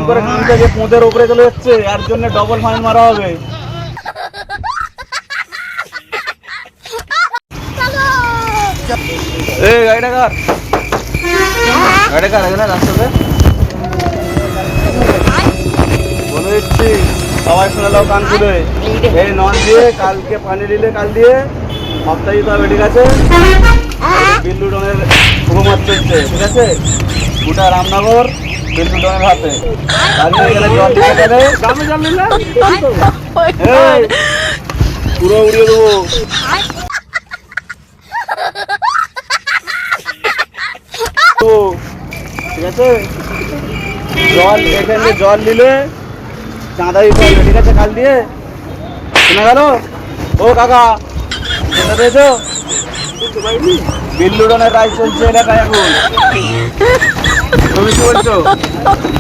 করে কামটা যে পোঁদের উপরে চলে যাচ্ছে, এর জন্য ডবল ফাইন মারা হবে। এই গাড়িটা কার? গাড়িটা কার? এখানে রাস্তাতে বলে দিচ্ছি, সবাই শুনে নাও কান খুলে। এই নন দিয়ে কালকে পানি দিলে, কাল দিয়ে সপ্তাহে দিতে হবে, ঠিক আছে? বিল্লু ডনের উপমাত চলছে, ঠিক আছে? গোটা রামনগর বিল্লু ডনের হাতে। এখানে জল দিতে গেলে পুরো উড়িয়ে দেবো। ঠিক আছে, জল এখানে জল দিলে চাঁদা দিতে হবে, ঠিক আছে? কাল দিয়ে শোনা গেল? ও কাকা, শুনতে পেয়েছো? বিল্লু ডনের রাইড চলছে এলাকায় এখন। তুমি কি বলছো?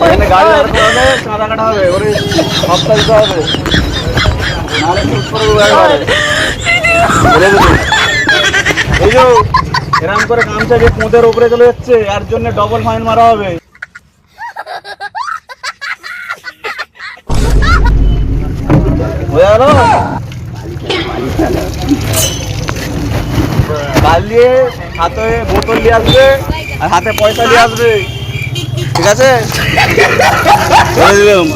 এখানে গাড়ি দাঁড়াতে হবে, চাঁদা কাটা হবে, ওরে সপ্তাহ দিতে হবে, নাহলে ঠিক করে বলে দেবো। এই যে এরকম করে কামটা যে পোঁদের উপরে চলে যাচ্ছে, এর জন্য ডবল ফাইন মারা হবে। বোঝা গেল? কাল দিয়ে হাতে বোতল নিয়ে আসবে আর হাতে পয়সা নিয়ে আসবে, ঠিক আছে? বলে দিলাম।